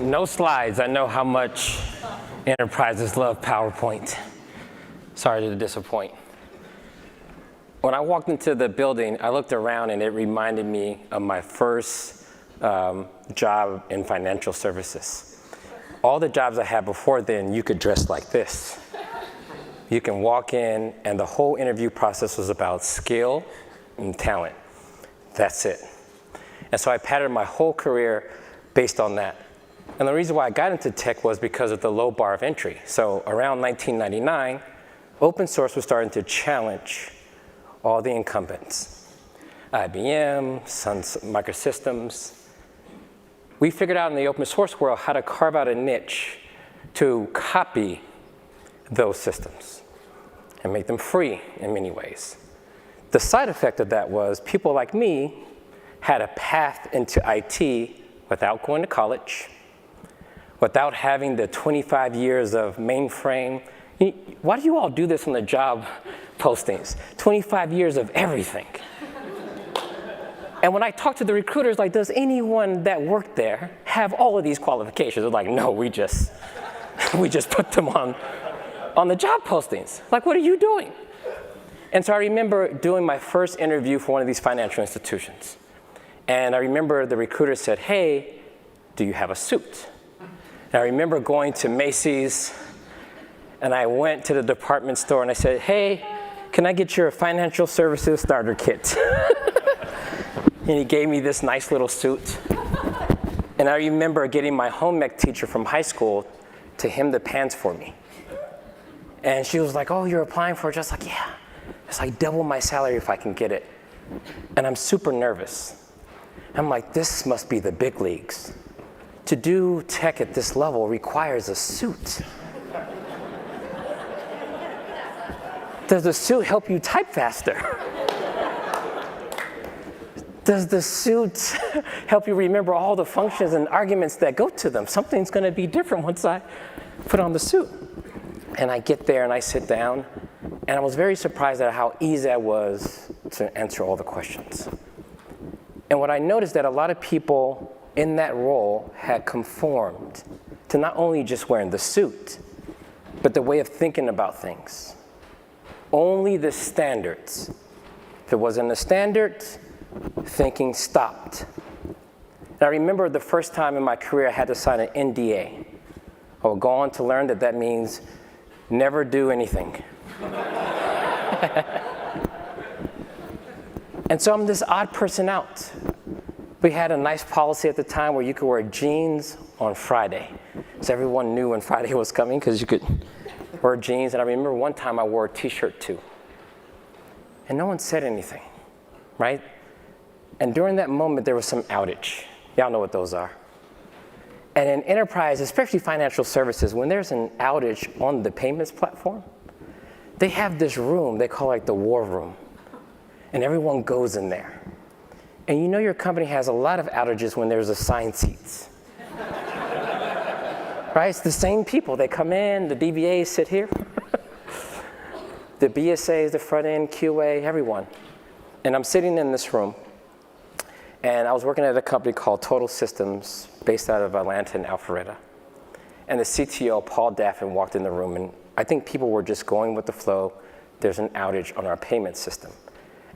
No slides. I know how much enterprises love PowerPoint. Sorry to disappoint. When I walked into the building, I looked around and it reminded me of my first job in financial services. All the jobs I had before then, you could dress like this. You can walk in and the whole interview process was about skill and talent. That's it. And so I patterned my whole career based on that. And the reason why I got into tech was because of the low bar of entry. So around 1999, open source was starting to challenge all the incumbents. IBM, Sun Microsystems. We figured out in the open source world how to carve out a niche to copy those systems and make them free in many ways. The side effect of that was people like me had a path into IT without going to college, without having the 25 years of mainframe. Why do you all do this on the job postings? 25 years of everything. And when I talk to the recruiters, like, does anyone that worked there have all of these qualifications? They're like, no, we just put them on the job postings. Like, what are you doing? And so I remember doing my first interview for one of these financial institutions. And I remember the recruiter said, hey, do you have a suit? And I remember going to Macy's, and I went to the department store, and I said, hey, can I get your financial services starter kit? And he gave me this nice little suit. And I remember getting my home ec teacher from high school to hem the pants for me. And she was like, oh, you're applying for it? Just like, yeah. It's like double my salary if I can get it. And I'm super nervous. I'm like, this must be the big leagues. To do tech at this level requires a suit. Does the suit help you type faster? Does the suit help you remember all the functions and arguments that go to them? Something's going to be different once I put on the suit. And I get there and I sit down, and I was very surprised at how easy I was to answer all the questions. And what I noticed that a lot of people in that role had conformed to not only just wearing the suit, but the way of thinking about things. Only the standards. If it wasn't the standards, thinking stopped. And I remember the first time in my career I had to sign an NDA. I would go on to learn that that means never do anything. And so I'm this odd person out. We had a nice policy at the time where you could wear jeans on Friday. So everyone knew when Friday was coming because you could wear jeans. And I remember one time I wore a t-shirt too. And no one said anything, right? And during that moment, there was some outage. Y'all know what those are. And in enterprise, especially financial services, when there's an outage on the payments platform, they have this room they call like the war room. And everyone goes in there. And you know your company has a lot of outages when there's assigned seats. Right? It's the same people. They come in, the DBAs sit here. The BSAs, the front end, QA, everyone. And I'm sitting in this room. And I was working at a company called Total Systems, based out of Atlanta and Alpharetta. And the CTO, Paul Daffin, walked in the room, and I think people were just going with the flow. There's an outage on our payment system.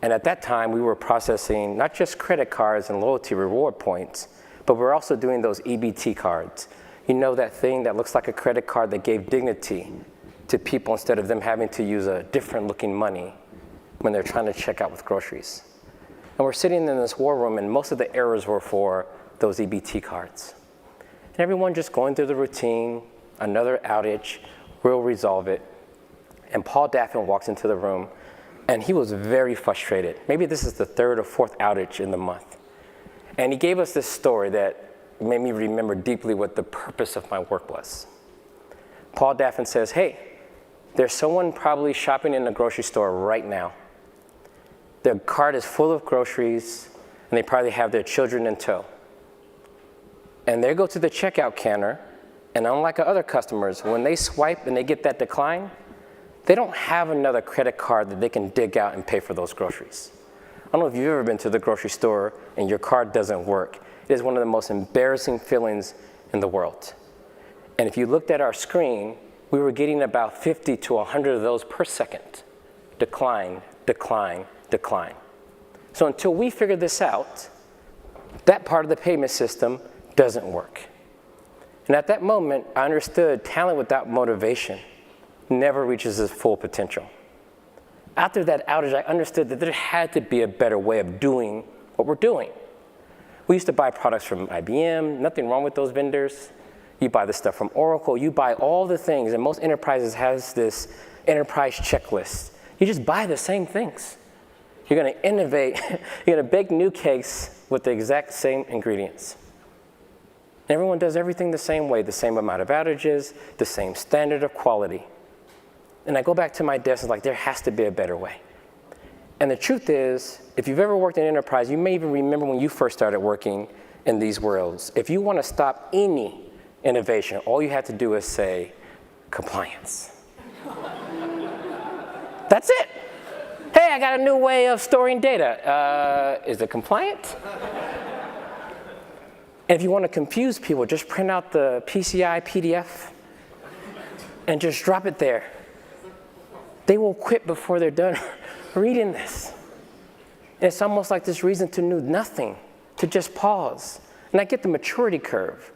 And at that time, we were processing not just credit cards and loyalty reward points, but we're also doing those EBT cards. You know, that thing that looks like a credit card that gave dignity to people instead of them having to use a different looking money when they're trying to check out with groceries. And we're sitting in this war room, and most of the errors were for those EBT cards. And everyone just going through the routine, another outage, we'll resolve it. And Paul Daffin walks into the room, and he was very frustrated. Maybe this is the third or fourth outage in the month. And he gave us this story that made me remember deeply what the purpose of my work was. Paul Daffin says, hey, there's someone probably shopping in the grocery store right now. Their cart is full of groceries, and they probably have their children in tow. And they go to the checkout counter, and unlike other customers, when they swipe and they get that decline, they don't have another credit card that they can dig out and pay for those groceries. I don't know if you've ever been to the grocery store and your card doesn't work. It is one of the most embarrassing feelings in the world. And if you looked at our screen, we were getting about 50 to 100 of those per second. Decline, decline, decline. So until we figure this out, that part of the payment system doesn't work. And at that moment, I understood talent without motivation never reaches its full potential. After that outage, I understood that there had to be a better way of doing what we're doing. We used to buy products from IBM, nothing wrong with those vendors. You buy the stuff from Oracle, you buy all the things, and most enterprises has this enterprise checklist. You just buy the same things. You're gonna innovate, you're gonna bake new cakes with the exact same ingredients. Everyone does everything the same way, the same amount of outages, the same standard of quality. And I go back to my desk and like, there has to be a better way. And the truth is, if you've ever worked in enterprise, you may even remember when you first started working in these worlds. If you want to stop any innovation, all you have to do is say, compliance. That's it. Hey, I got a new way of storing data. Is it compliant? And if you want to confuse people, just print out the PCI PDF and just drop it there. They will quit before they're done reading this. And it's almost like this reason to do nothing, to just pause. And I get the maturity curve,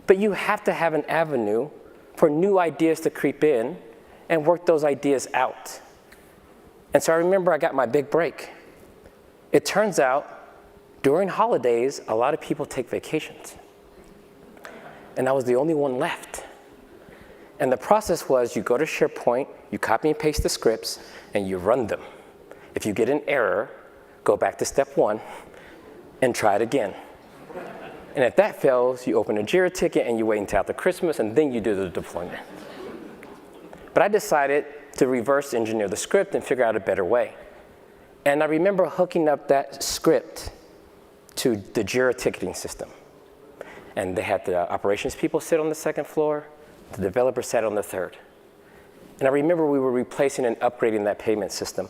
but you have to have an avenue for new ideas to creep in and work those ideas out. And so I remember I got my big break. It turns out, during holidays, a lot of people take vacations. And I was the only one left. And the process was you go to SharePoint, you copy and paste the scripts, and you run them. If you get an error, go back to step 1 and try it again. And if that fails, you open a Jira ticket and you wait until after Christmas, and then you do the deployment. But I decided to reverse engineer the script and figure out a better way. And I remember hooking up that script to the Jira ticketing system. And they had the operations people sit on the second floor, the developer sat on the third. And I remember we were replacing and upgrading that payment system.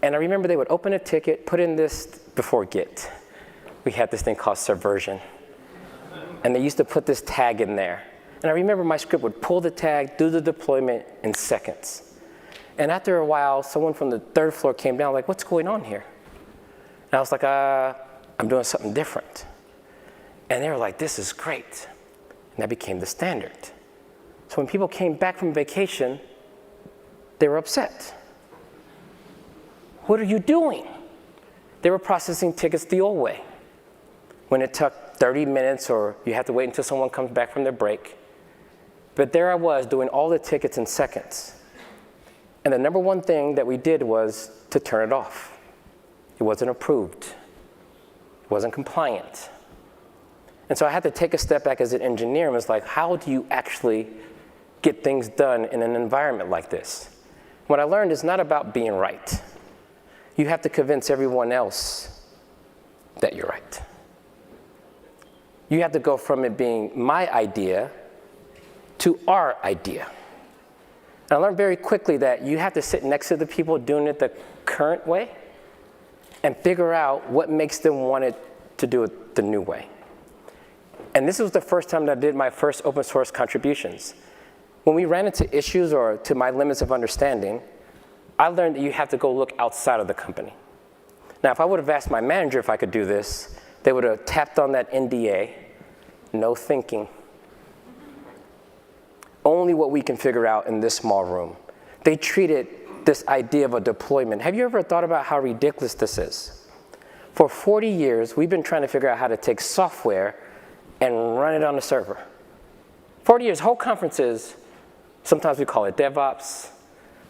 And I remember they would open a ticket, put in this, before Git, we had this thing called Subversion. And they used to put this tag in there. And I remember my script would pull the tag, do the deployment in seconds. And after a while, someone from the third floor came down like, what's going on here? And I was like, I'm doing something different. And they were like, this is great. And that became the standard. So when people came back from vacation, they were upset. What are you doing? They were processing tickets the old way. When it took 30 minutes or you have to wait until someone comes back from their break. But there I was doing all the tickets in seconds. And the number one thing that we did was to turn it off. It wasn't approved. It wasn't compliant. And so I had to take a step back as an engineer and was like, how do you actually get things done in an environment like this? What I learned is not about being right. You have to convince everyone else that you're right. You have to go from it being my idea to our idea. And I learned very quickly that you have to sit next to the people doing it the current way and figure out what makes them want it to do it the new way. And this was the first time that I did my first open source contributions. When we ran into issues or to my limits of understanding, I learned that you have to go look outside of the company. Now, if I would have asked my manager if I could do this, they would have tapped on that NDA, no thinking. Only what we can figure out in this small room. They treated this idea of a deployment. Have you ever thought about how ridiculous this is? For 40 years, we've been trying to figure out how to take software and run it on a server. 40 years, whole conferences, sometimes we call it DevOps,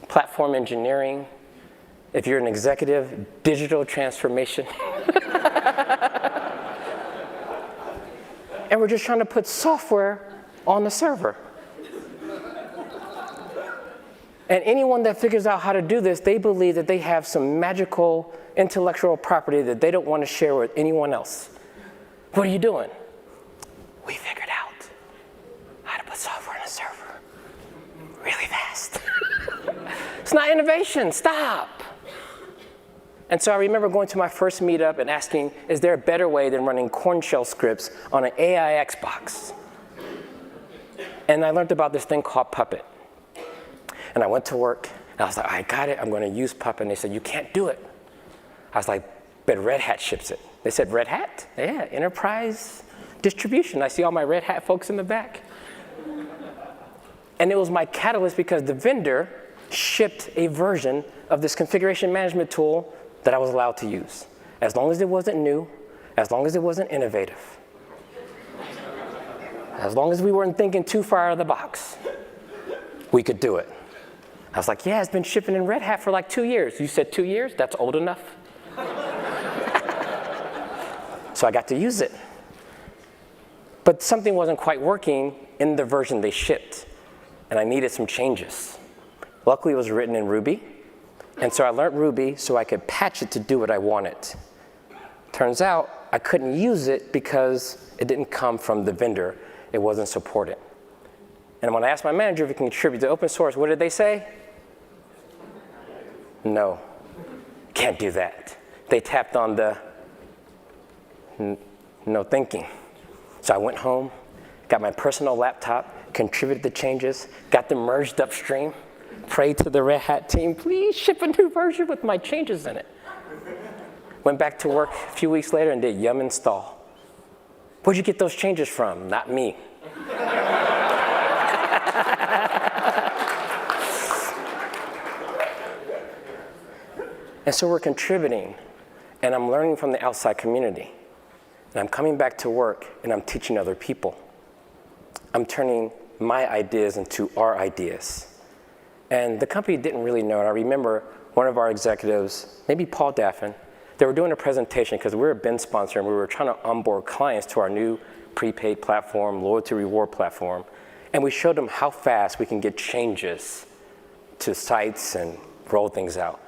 platform engineering. If you're an executive, digital transformation. And we're just trying to put software on the server. And anyone that figures out how to do this, they believe that they have some magical intellectual property that they don't want to share with anyone else. What are you doing? We figured out how to put software on a server really fast. It's not innovation, stop. And so I remember going to my first meetup and asking, is there a better way than running corn shell scripts on an AI Xbox? And I learned about this thing called Puppet. And I went to work, and I was like, I got it, I'm gonna use Puppet. And they said, you can't do it. I was like, but Red Hat ships it. They said, Red Hat? Yeah, enterprise distribution. I see all my Red Hat folks in the back. And it was my catalyst because the vendor shipped a version of this configuration management tool that I was allowed to use. As long as it wasn't new, as long as it wasn't innovative, as long as we weren't thinking too far out of the box, we could do it. I was like, yeah, it's been shipping in Red Hat for like 2 years. You said 2 years? That's old enough. So I got to use it. But something wasn't quite working in the version they shipped, and I needed some changes. Luckily, it was written in Ruby, and so I learned Ruby so I could patch it to do what I wanted. Turns out, I couldn't use it because it didn't come from the vendor. It wasn't supported. And when I asked my manager if he can contribute to open source, what did they say? No, can't do that. They tapped on the no thinking. So I went home, got my personal laptop, contributed the changes, got them merged upstream, prayed to the Red Hat team, please ship a new version with my changes in it. Went back to work a few weeks later and did yum install. Where'd you get those changes from? Not me. And so we're contributing, and I'm learning from the outside community. And I'm coming back to work, and I'm teaching other people. I'm turning my ideas into our ideas. And the company didn't really know it. I remember one of our executives, maybe Paul Daffin, they were doing a presentation because we were a BIN sponsor, and we were trying to onboard clients to our new prepaid platform, loyalty reward platform. And we showed them how fast we can get changes to sites and roll things out.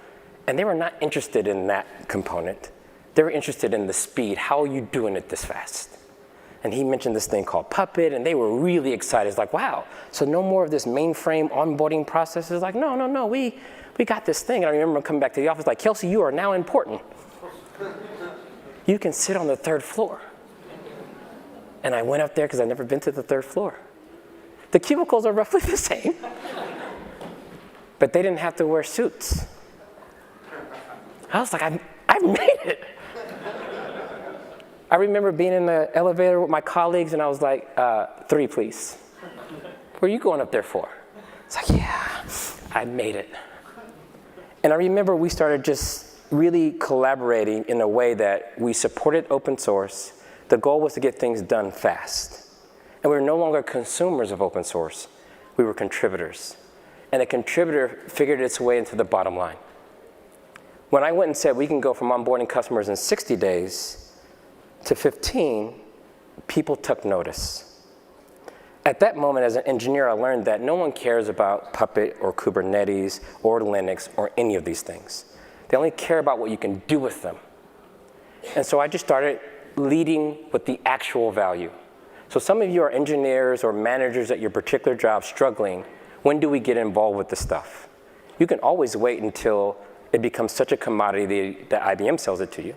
And they were not interested in that component. They were interested in the speed. How are you doing it this fast? And he mentioned this thing called Puppet, and they were really excited. It's like, wow, so no more of this mainframe onboarding process. It's like, no, we got this thing. And I remember coming back to the office like, Kelsey, you are now important. You can sit on the 3rd floor. And I went up there because I'd never been to the 3rd floor. The cubicles are roughly the same, but they didn't have to wear suits. I was like, I've made it. I remember being in the elevator with my colleagues, and I was like, 3, please. What are you going up there for? It's like, yeah, I made it. And I remember we started just really collaborating in a way that we supported open source. The goal was to get things done fast. And we were no longer consumers of open source. We were contributors. And a contributor figured its way into the bottom line. When I went and said we can go from onboarding customers in 60 days to 15, people took notice. At that moment, as an engineer, I learned that no one cares about Puppet or Kubernetes or Linux or any of these things. They only care about what you can do with them. And so I just started leading with the actual value. So some of you are engineers or managers at your particular job struggling. When do we get involved with this stuff? You can always wait until it becomes such a commodity that IBM sells it to you.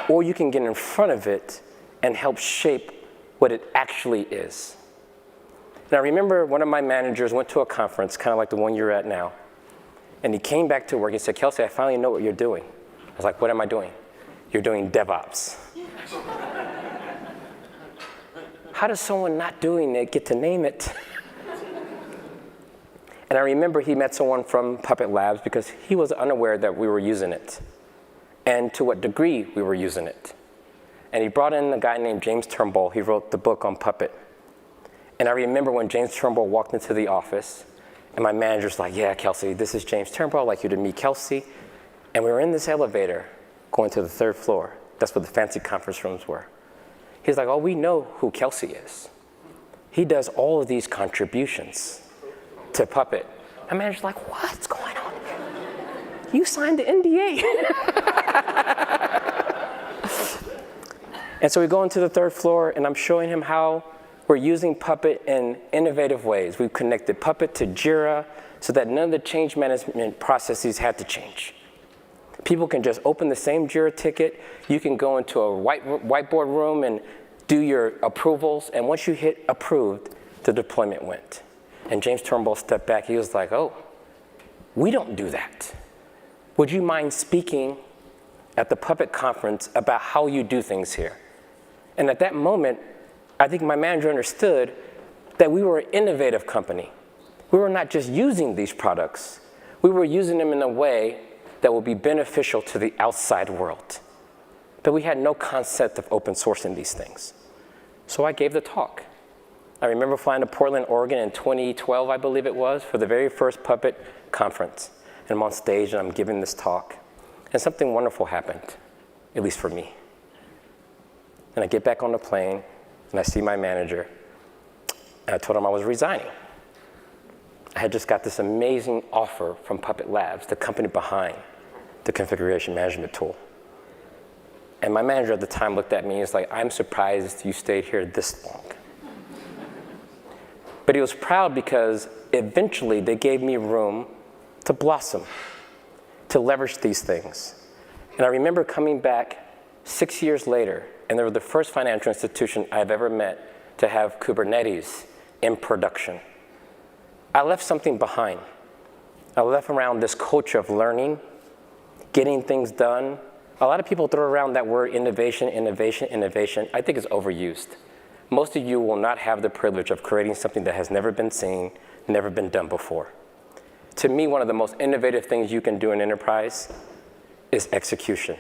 Or you can get in front of it and help shape what it actually is. And I remember one of my managers went to a conference, kind of like the one you're at now, and he came back to work and said, Kelsey, I finally know what you're doing. I was like, what am I doing? You're doing DevOps. How does someone not doing it get to name it? And I remember he met someone from Puppet Labs because he was unaware that we were using it and to what degree we were using it. And he brought in a guy named James Turnbull. He wrote the book on Puppet. And I remember when James Turnbull walked into the office, and my manager's like, yeah, Kelsey, this is James Turnbull. I'd like you to meet Kelsey. And we were in this elevator going to the 3rd floor. That's what the fancy conference rooms were. He's like, oh, we know who Kelsey is. He does all of these contributions to Puppet. My manager's like, what's going on? You signed the NDA. And so we go into the 3rd floor, and I'm showing him how we're using Puppet in innovative ways. We've connected Puppet to Jira so that none of the change management processes had to change. People can just open the same Jira ticket. You can go into a whiteboard room and do your approvals. And once you hit approved, the deployment went. And James Turnbull stepped back. He was like, oh, we don't do that. Would you mind speaking at the Puppet conference about how you do things here? And at that moment, I think my manager understood that we were an innovative company. We were not just using these products. We were using them in a way that would be beneficial to the outside world. But we had no concept of open sourcing these things. So I gave the talk. I remember flying to Portland, Oregon in 2012, I believe it was, for the very first Puppet conference. And I'm on stage and I'm giving this talk. And something wonderful happened, at least for me. And I get back on the plane and I see my manager. And I told him I was resigning. I had just got this amazing offer from Puppet Labs, the company behind the configuration management tool. And my manager at the time looked at me and was like, I'm surprised you stayed here this long. But he was proud because eventually they gave me room to blossom, to leverage these things. And I remember coming back 6 years later, and they were the first financial institution I've ever met to have Kubernetes in production. I left something behind. I left around this culture of learning, getting things done. A lot of people throw around that word innovation, innovation, innovation. I think it's overused. Most of you will not have the privilege of creating something that has never been seen, never been done before. To me, one of the most innovative things you can do in enterprise is execution.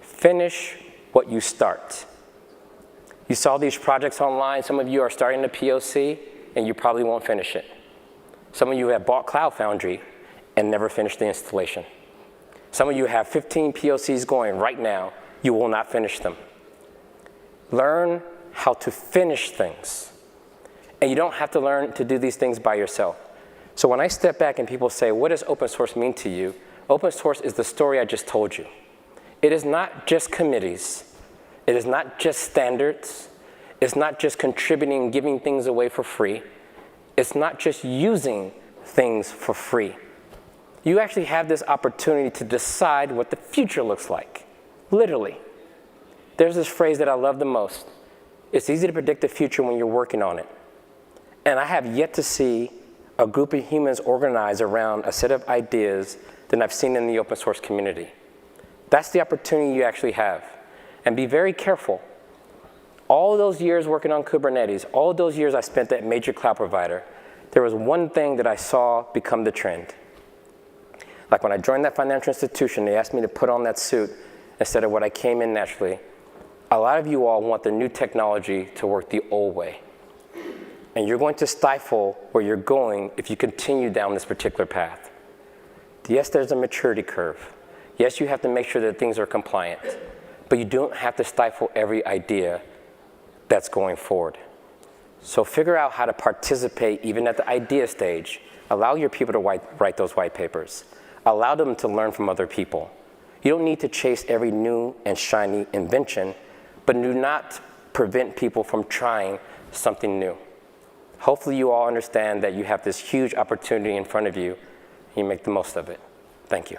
Finish what you start. You saw these projects online. Some of you are starting a POC, and you probably won't finish it. Some of you have bought Cloud Foundry and never finished the installation. Some of you have 15 POCs going right now. You will not finish them. Learn how to finish things. And you don't have to learn to do these things by yourself. So when I step back and people say, what does open source mean to you? Open source is the story I just told you. It is not just committees. It is not just standards. It's not just contributing, giving things away for free. It's not just using things for free. You actually have this opportunity to decide what the future looks like, literally. There's this phrase that I love the most. It's easy to predict the future when you're working on it. And I have yet to see a group of humans organized around a set of ideas than I've seen in the open source community. That's the opportunity you actually have. And be very careful. All those years working on Kubernetes, all those years I spent at major cloud provider, there was one thing that I saw become the trend. Like when I joined that financial institution, they asked me to put on that suit instead of what I came in naturally. A lot of you all want the new technology to work the old way. And you're going to stifle where you're going if you continue down this particular path. Yes, there's a maturity curve. Yes, you have to make sure that things are compliant. But you don't have to stifle every idea that's going forward. So figure out how to participate even at the idea stage. Allow your people to write those white papers. Allow them to learn from other people. You don't need to chase every new and shiny invention, but do not prevent people from trying something new. Hopefully you all understand that you have this huge opportunity in front of you, and you make the most of it. Thank you.